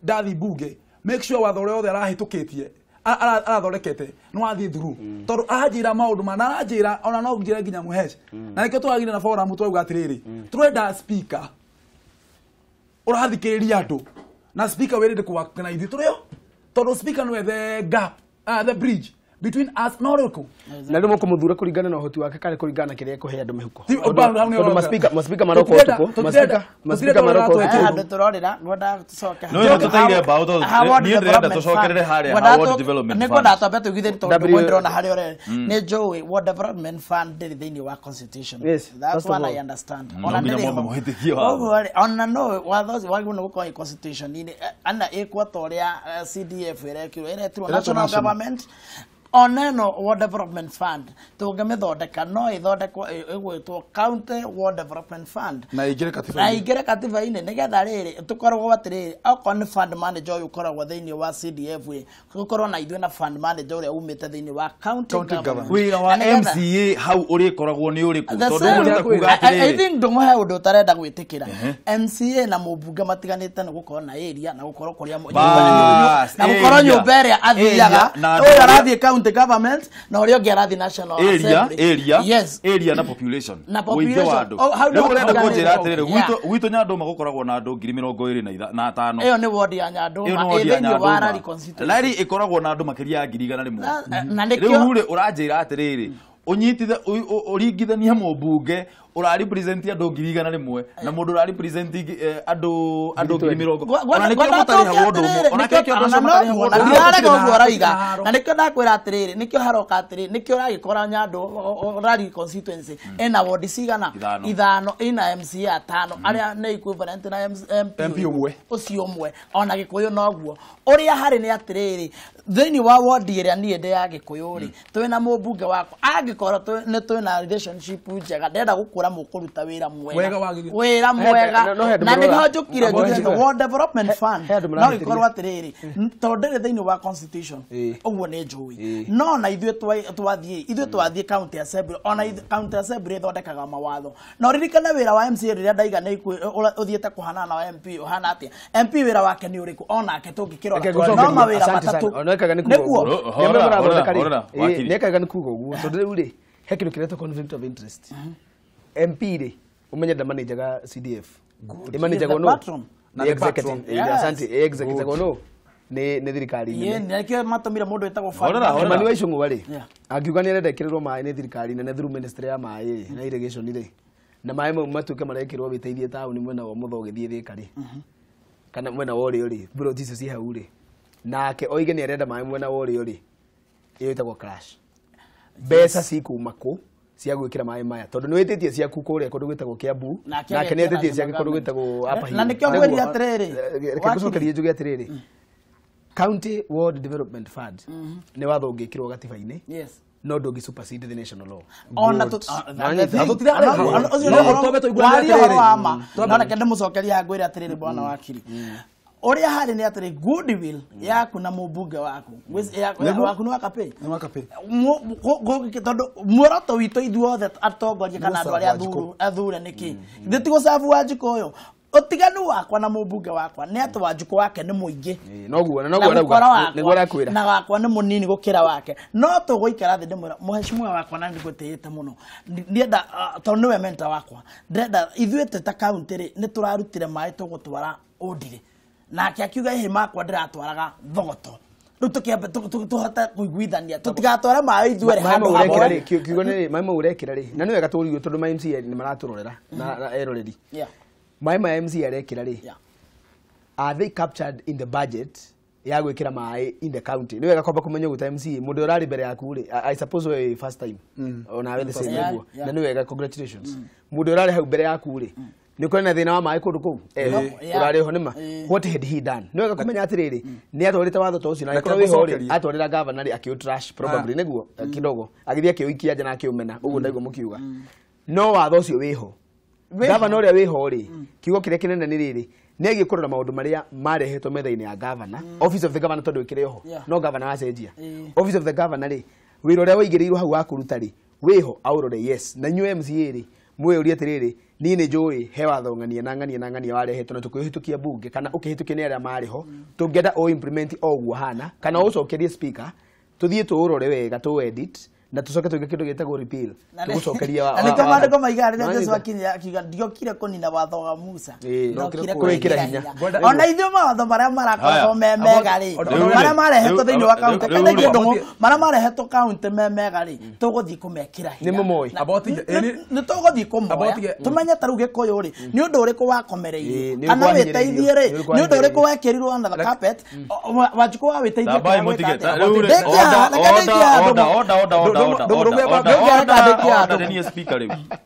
ndathi bunge make sure watho uria othe arahitukitie arathondekete no athie through tondu aranjira maundu mana aranjira ona no njire nginya muhece na nikio twagire na forum twauga atiriri turenda speaker urathikiriria andu na speaker werinde kuwakana ithi turio tondu speaker no the gap the bridge between us na Oroko na ndimo kumuthura kuringana na uhoti wake kale kuringana kiria kuhe andu mihuko maspika maroko tuko maspika maroko andu turorira ngoda tucoke no tutaire bao to ni ndenda tucokerere haria world development ni ngoda tobe tugithiri tondu mwendro na haria ore ni joy world development fund thini wa constitution that's what I understand ona no watho wagi no ko constitution ni ana equatoria CDF eretirwo national government oneno World Development Fund tungemithondeka no ithondekwo igwitwo County World Development Fund na igire katiba-ini nigetha riri tukorwo atiriri okorwo ni fund manager uyu ukoragwo thiini wa CDF gukorwo na ithuĩ na fund manager uria umite thiini wa county government wira wa MCA hau uri koragwo ni uriku tondu ngurita kuga atiriri I think ndumuhe undu utarenda gwitikira MCA na mubunge matiganite ni gukorwo na area na gukorwo kuria na gukorwo nyumba ĩrĩa athiaga uyu arathie county government na uria ngerathi national assembly. Area na population. Na population. Leo urenda kunjira atiriri gwitu Nyanduma gukoragwo na andu 25,000. Iyo ni ward ya Nyanduma ethini wa Rari constituency. Rari ikoragwo na andu makiria ya 100,000. Na nikio ule uranjira atiriri unyitithe uringithania mũmbunge ura represent andu 100,000 na mundu ura represent andu 20,000 ona nikio mutari ha wondu ona kekio andu matari ha wondu ndarega uguo raiga na nikio ndakwira atiriri nikio haroka atiriri nikio ragikora Nyandu Rari constituency ena ward cigana ithano ina MCA 5 aria ne equivalent na MP umwe ucio umwe ona Gikuyu noguo uria hari ni atiriri thini wa ward iria nie nde ya Gikuyu ri twina mũmbunge wakwa angikora ni twina relationship njega ndenda gukura mukuruta wira mwega na niho njukire ward development fund no ikorwa atiriri tondere thini wa constitution uguo ni njui no na ithuĩ twathie county assembly ona county assembly thondekaga mawatho no ririkana wira wa MCA riria ndaiga ni uthiete kuhanana na MP uhana atia MP wira wake ni uriku ona ake tungikirora no mawira matatu nekaga ni kuga uguo tondere uri hekindu kireto conflict of interest MP ri umenye da manager ga CDF manager go no na executive asante executive go no ni thirikari nene nekio matumira mundu etagwo fund Emmanuel Waicungu bari akiuga ni arendekererwo mai ni thirikari nene through ministry ya mai na irrigation ri na mai matuke marekirwo biteithie tauni mwena wa mutho githie thikari kana mwena wa uri uri bro ticio ci hau ri nake oige ni arenda mai mwena wa uri uri iyo itagwo crash besa cikuma ku cia gwikira mai maya tondu ni wititie cia ku kuria kundu gwitagwo Kiambu nake ni wititie cia kundu gwitagwo apa na nikio ngweri atiriri wakicokerie njuge atiriri county ward development fund ni watho ungikirwo gatiba-ini no ndungi supersede the national law ona na kende mucokeria ngwira atiriri bwana wakiri uria hari ni atiri goodwill yaku na mũmbunge waku waku ni wakape tondu muoroto witu ithuothe atongoria kana andu aria athure niki thitigo sabu Wanjiku uyu utiganu wakwa na mũmbunge wakwa ni ati Wanjiku wake ni muingi noguo niguo rakwira na wakwa ni munini gukira wake no tuguikara thi ndimwira muheshimiwa wakwa na ndigutiite muno ndienda tondu niwe mentor wakwa ndenda ithuite ta county ri ni turarutire mai tugutwara Odire na akiuga he makwa ndiratwaraga thogoto rutukiambe tuhota kuiguithania tutigatwara mai ithuere handu hamwe kiugo ni mai urekira ri na ni wega turiyo tondu mai MCA ni maraturorera na eroreri mai MCA arekira ri are they captured in the budget ya gwikira mai in the county ni wega kwamba kumenya guta MCA mundu urari mbere yaku ri I suppose we first time ona we the same level na ni wega congratulations mundu urari hau mbere yaku ri ni kwa na thina wa mai kundu ku urari ho nima what had he done ni wega kumenya atiriri ni atwarite watho to ucio na ikora we hori atwarira governor ri akio trash probably niguo kidogo agithia akiuikia jana akiumena uguo ndaiguo mukiuga no watho ucio wiho governor uria wiho ri kiugo kire kinene ni riri ni agikorora maundu maria marehetwo metha-ini ya governor office of the governor tondu ikireho no governor acenjia office of the governor ri wira uria waigiriirwo hau wa kuruta ri wiho aurore yes na nyu MCA ri mwe uria tiriri ni ni njui he watho ng'ania warehetwo na tukihitukia bunge kana ukihitukia ni aria mariho tungenda o implement oguo hana kana ucokerie speaker tuthie tuurore wega tu edit na tucoke tuige kindu gitagwo repeal tugucokeria na ni kama ndiko maigare na Jesu akinya ndiokire kunina watho wa Musa ndokire kuwekira hinya ona ithio mawatho maria marakorwo memega ri maria marehetwo thiini wa county kana kindu maria marehetwo county memega ri tuguthii kumekira hinya ni mumoi ni tuguthii kumoya tumenye taru Gikuyu ri ni undu uriku wakomereire kana witeithie ri ni undu uriku wekirirwo under the carpet Wanjiku wa witeithie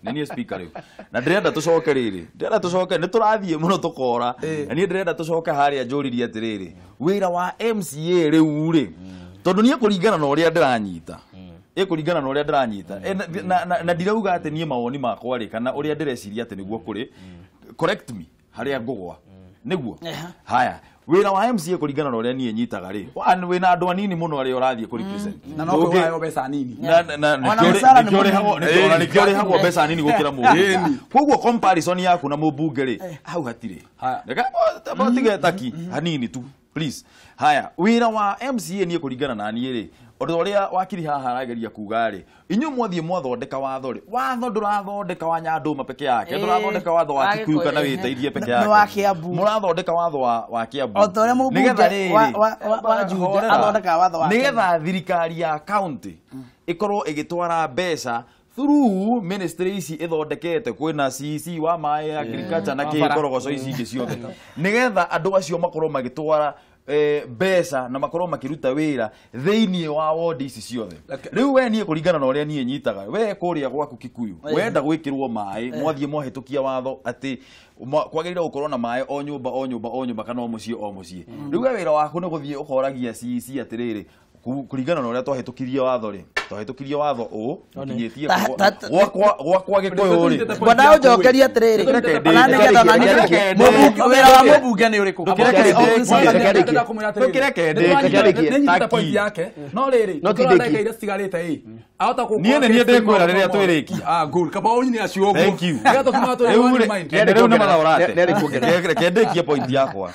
nenie speaker riu na ndirenda tucoke riri ndirenda tucoke ni turathie muno tukora na ni ndirenda tucoke haria njuririe atiriri wira wa MCA riu ri tondu nie kuringana na uria ndiranyita kuringana na uria ndiranyita na ndirauga ati nie mawoni makwa ri kana uria ndireciria ati niguo kuri correct me haria ngugwa niguo haya wira wa MCA kuringana na uria nie nyitaga ri wina andu anini muno aria urathie ku represent na no kuhayo mbeca nini na nikiore hago mbeca nini gukira mundu koguo comparison yaku na mũmbunge ri hau hatire ndeka botige taki hanini tu please haya wira wa MCA nie kuringana na nie ri Undu uria wakiri haha arageria kuga ri inyu mwathie mwathondeka watho ri watho ndurathondeka wa Nyanduma peke yake ndurathondeka watho wa Kikuyu kana witairie peke yake murathondeka watho wa Kiambu nigetha thirikari ya county ikorwo igitwara mbeca through ministry ici ithondekete kwina CC wa mai agriculture na kigorogoco ici ingi ciothe nigetha andu acio makorwo magitwara mbeca na makorwo makiruta wira thiini wa ward ici ciothe riu we nie kuringana na uria nie nyitaga we kuria gwaku Kikuyu wenda gwikirwo mai mwathie mwahitukia watho ati kwagirira gukorwo na mai o nyumba kana o mucie riu we wira waku ni guthie ukoragia CC atiriri kuringana na uria twahitukirie watho ri twahitukirie watho u kinyetie gwa Gikuyu ri bwana ujokeria atiriri ona nigetha na wira wa mubunge ni uriku nä point yake no rä rä ndagä iria citigarä ahota niä nä ndäkwä rä rä a twä rä kia kaba nyinä acio rä u nä mathaårate kendä kie point yakwa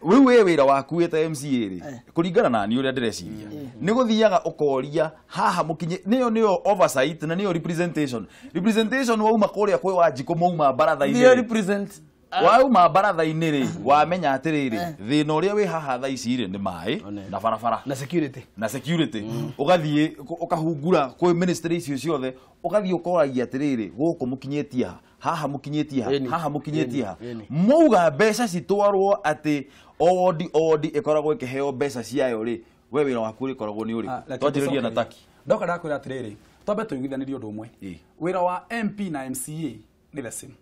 riu we wira waku wita MCA ri kuringana na ni uria ndireciria ni guthiaga ukoria haha mukinye niyo oversight na niyo representation wauma kuria kwi Wanjiku mauma baratha ini niyo represent wauma baratha ini ri wamenya atiriri thina uria wi haha tha ici ri ni mai na barabara na security ugathie ukahungura kwi ministry icio ciothe ugathie ukoragia atiriri guku mukinyetia haha mukinyetia mauga mbeca citwarwo ati odi ikoragwo ikiheo mbeca ciayo ri we wira waku ri koragwo ni uri twanjiriria na taki ndoka ndakwira atiriri twambe tuiguithanirie undu umwe wira wa MP na MCA ni the same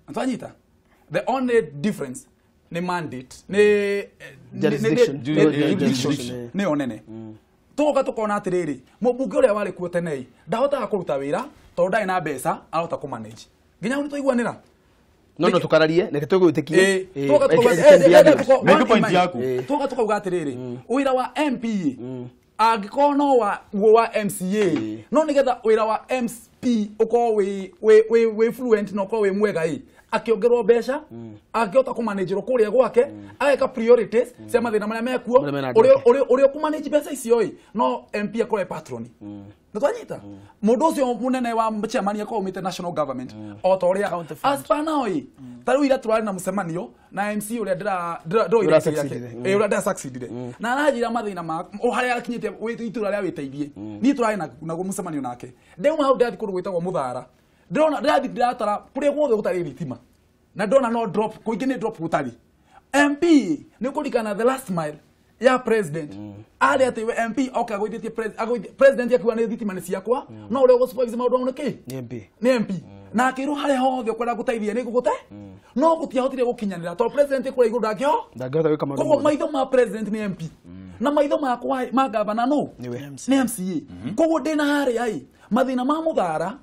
antanyita the only difference ni mandate ni jurisdiction ni onene tuka tukona atiriri mubunge uria wari kuo tene ndahota kuruta wira tondu ndai na mbeca arota ku manage nginya uni tuiguanira no tukararie neke twigwitikie point yaku tuka tukauga atiriri wira wa MP angikorwo no wa MCA no nigetha wira wa MP ukorwo wi fluent no ukorwo wi mwega akiongerwo mbeca angihota ku manage kuria gwake ageka priorities cia mathina maria mekuo uria ku manage mbeca icio no MP akorwo patron ndwanyita mundu ucio munene wa chairman akorwo umite national government o ta uria aspana tariu ira turari na mucemanio na MC uria ndira succeedire na arajira mathina ma haria akinyite itura ria witeithie ni turari na mucemanio nake ndeu hau ndathi kundu gwitagwo Muthara ndona ndathi ndiratara kuria guothe gutari thitima na ndona no drop kuingi ni drop gutari MP ni kurikana the last mile ya president ali ati MP okay agwithitie president yakiwa ni thitima ni ciakwa no uri go supervise maundu auniki ni MP na akiru hare hothe kwenda guteithia ni gugute no gutiahotire gukinyanira to president kuri iguru ndakio wika maundu ko maitho ma president ni MP na maitho makwa ma gavana no ni MCA koguo ndina hari mathina ma Muthara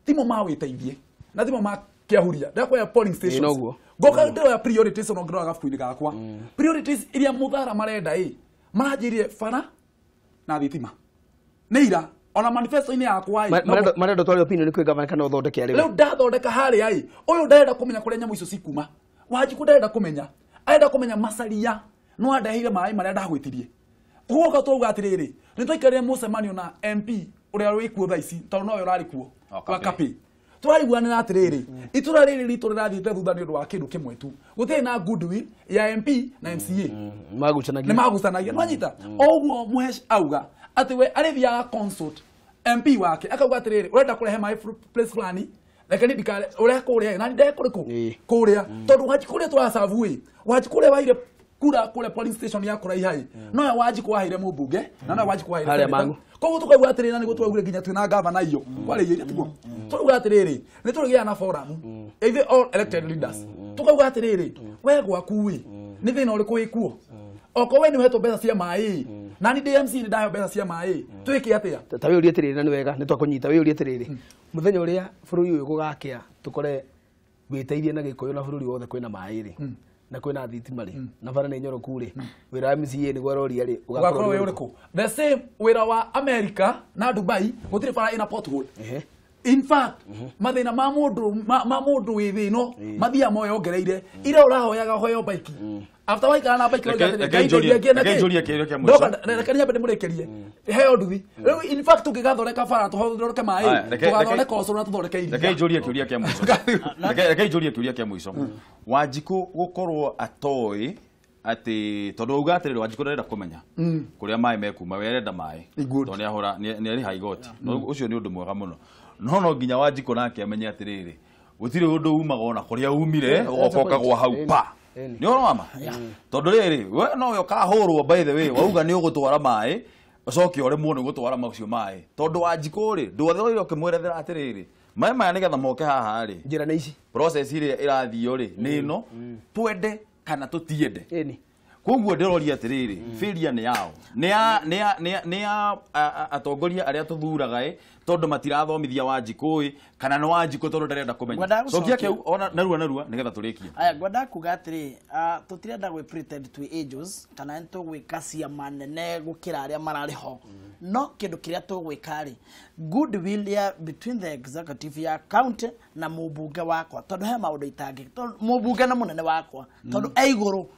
timo ma witeithie na timo ma kiahuria ndakwa polling stations goka ndio priorities no ngira gafuini gakwa priorities iria Muthara marenda maranjirie fara na thitima neira ona manifesto ini yakwa marenda twari opinion ni kwi gavana kana uthondeke ari leo ndathondeka hari uyu ndarenda kumenya kuria nyamu icio cikuma Wanjiku ndarenda kumenya aenda kumenya masaria no andahire mai maria ndagwitirie guoka tuuga atiriri ni twikarire mucemanio na MP uria wikuo thaici tondu no urari kuo kwa kapi twariguanira atiriri itura riri ritu rirathiite thutha ni undu wa kindu kimwe tu gutiri na goodwill ya MP na MCA magucanagia nwanyita oguo muhesh auga ati we arithia consult MP wake akauga atiriri urenda kurehe my place fulani lakini ndikale uria kuria na ndende kuriku kuria tondu Wanjiku ria turasavu Wanjiku ria waire kura kule police station ya kura ihai no ya Wanjiku wahire mubunge na no Wanjiku wahire koguo tukaigua atiriri ni gutwaugire nginya twina gavana iyo kwari iria tiguo tukaigua atiriri ni turigia na forum either all elected leaders tukaigua atiriri we gwaku ni thina uriku ikuo oko we ni weto mbeca cia mai na ni DMC ni ndayo mbeca cia mai twiki atia tawe uri atiriri na ni wega ni twakunyita we uri atiriri muthenya uria bururi uyu gugakia tukore gwiteithia na Gikuyu na bururi wothe kwina mai ri na kwina thitima ri na bara ni nyoroku ri wira MCA ni gwaroria ri ugakorwo we uriku the same wira wa America na Dubai gutiri bara ina pothole in fact mathina ma mundu wi thino mathia moyo ongereire ira urahoyaga hoyo baiki after waikara na bike reke njurie kirio kia mwico reke nyambe ndimurekerie heo nduthi riu in fact tukigathoreka bara tuthondeke mai tugathondeka ucuru na tuthondeke iria reke njurie kiuria kia mwico reke njurie kiuria kia mwico Wanjiku gukorwo atoi ati tondu uga atiriri Wanjiku ndarenda kumenya kuria mai mekuma we arenda mai tondu ni ahura ni ari haigoti ucio ni undu mwega muno no nginya Wanjiku nake amenye atiriri gutire undu umaga ona kuria umire ugoka gwa hau pa ni oroma tondu riri we no yo kahurwo by the way wauga ni ugutwara mai ucoke ore muone gutwara macio mai tondu Wanjiku ri nduothe ukimwerethera atiriri mai maya nigetha moke haha ri njira na ici process ire irathio ri ni no twende kana tutiende eni koguo ndiroria atiriri failure ni yao ni atongoria aria tuthuraga tondu matirathomithia Wanjiku kana no Wanjiku tondu ndarenda kumenya cokia kiu ona narua nigetha turikie aya ngwenda kuga atiri tutirenda gwe pretend to angels kana nto gwe kasia manene gukira aria marari ho no kindu kiria tugwika ri goodwill ya between the executive ya county na mubunge wakwa tondu he maundu itangi tondu mubunge na munene wakwa tondu eiguru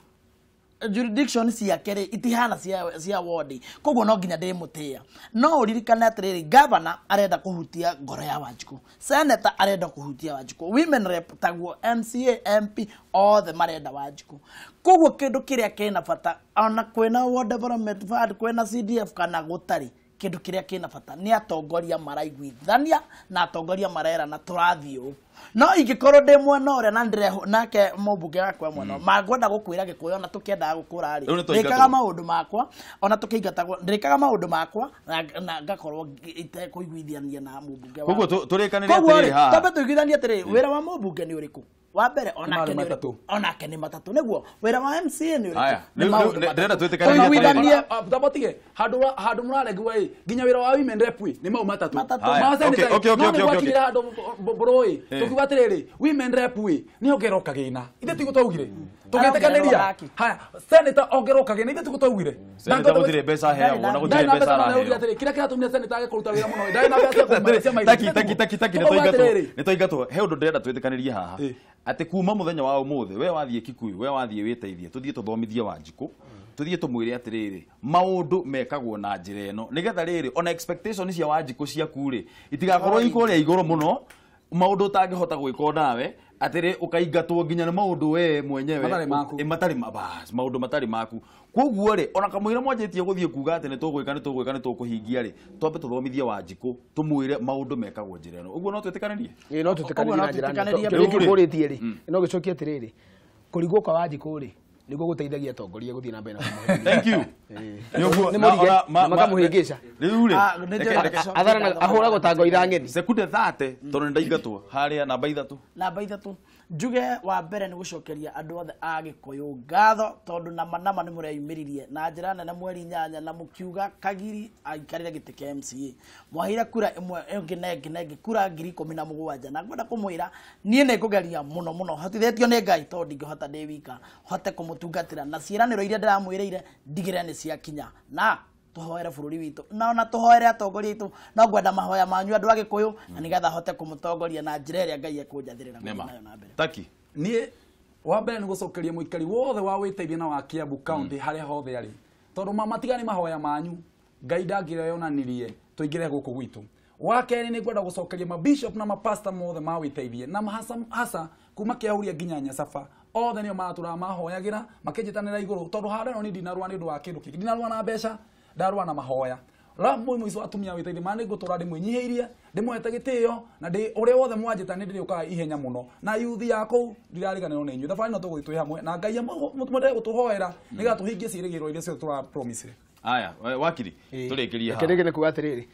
jurisdiction cia kere itihana cia ward koguo no nginya ndimutia no uririkane atiriri governor arenda kuhutia ngoro ya Wanjiku senator arenda kuhutia Wanjiku women rep taguo MCA MP all the marenda Wanjiku koguo kindu kiria kina bata ona kwena ward development fund kwena CDF kana gutari kindu kiria kina bata ni atongoria maraiguithania na atongoria marera na turathio no ingikorwo ndi mwena ore na ndire nake mubunge wakwa mwena magwenda gukwira gikuyo na tukienda gukura ri ndikaga maundu makwa ona tukingatago ndikaga maundu makwa na ngakorwo ite kuiguithania na mubunge wakwa koguo turikanire atiri ha tabe tuiguithania atiri wira wa mubunge ni uriku wa mbere onake ni matatu niguo wira wa MCA ni uriku ndenda twitikania tabotige handu muraregwa nginya wira wa women rep ni mau matatu okay handu boroi tukiuga atiriri women rep ni ongeroka gina ithe tigutwaugire tugetekaniria haya senator ongeroka gina ithe tigutwaugire senator gutire mbeca heagwo na gutire mbeca araheo kira kiratumire senator age kuruta wira muno ndai na mbeca kumarecia mai taki nitoingatwo he undu ndenda twitikanirie haha ati kuma muthenya wa umuthi we wathie Kikuyu we wathie witeithie tuthie tuthomithie Wanjiku tuthie tumwire atiriri maundu mekagwo na njira eno nigetha riri ona expectation cia Wanjiku ciaku ri itigakorwo ikuria iguru muno maundu tangihota gwika nawe atiri ukaingatwo nginya na maundu we mwenyewe matari mabas maundu matari maku koguo ri ona kamwira mwanjitie guthie kuga ati ni tukuhingia ri twambe tuthomithie Wanjiku tumwire maundu mekagwo njira eno uguo no twitikanirie no tutikananirie nguritie ri no gicokie atiriri kurigwo kwa Wanjiku ri niguo guteithagia atongoria guthie na mbere na thank you ni murige makamuhingisha riu ri athara ahura gutango ithangeni sekunde 30 tondu ndaingatwo haria namba 3 njuge wa mbere ni gucokeria andu othe a Gikuyu ngatho tondu nama ni mureyumiririe na njira nene mweri nyanya na mukiuga Kagiri aikarire giti kia MCA mwahira kura imwe nginenge kura 17 na ngwenda kumwira nie ne kugeria muno hotithetio ni Ngai tondu ndingihota ndi wika hote kumutungatira na ciiraniro iria ndiramwiriire ndigire ni cia kinya na tuhoere bururi witu na ona tuhoere atongoria itu no ngwenda mahoya manyu andu a Gikuyu na nigetha hote kumutongoria na njira iria Ngai ekunjathirira nayo na mbere taki nie wa mbere ni gucokeria muikari wothe wa witeithia na wa Kiambu County haria hothe ari tondu matigani mahoya manyu Ngai ndangire yonanirie tuingire guku gwitu wa keri ni ngwenda gucokeria mabishop na mapastor mothe ma witeithia na hasa kuma Kiahuria nginya Nyasafa othe nio maratura mahoyagira makinjitanira iguru tondu hara no ni dinarwa ni ndu wa kindu kingi dinarwa na mbeca ndarwa na mahoya ra mwiso atumia witeithia mani gutura ndi mwinyihirie ndimwete gitio na ndi uria wothe mwanjita ni ndi uka ihenya muno na yuthi yako ndirariganirwo ni nyu thabari no tugwitwe hamwe na Ngai mutwende gutuhoera niga tuhingie cirigiro iria cio tura promise aya wakiri turikiria ha kende kuga atiriri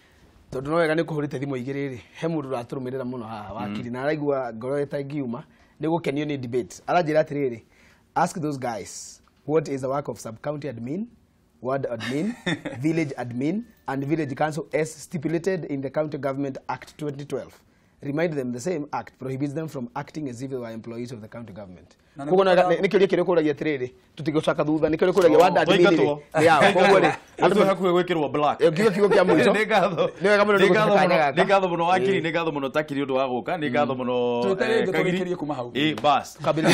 tondu no wega ni kuhurite thimu igiriri he mundu raturumirira muno ha wakiri na araigua ngoro etagiuma ni gukenio ni debate aranjira atiriri ask those guys what is the work of sub county admin ward admin village admin and village council as stipulated in the County Government Act 2012 remind them the same act prohibits them from acting as if they were employees of the county government kugona nikiria kire kuragia atiriri tutigocaka thutha nikiria kuragia ward admin ya kogore andu hakuhe gwikirwo black ngigo kigo kia mwico ni gatho ni wega muno ni gatho muno wakiri ni gatho muno takiri undu wa guka ni gatho muno tuterenga turikirie kuma hau bas kabila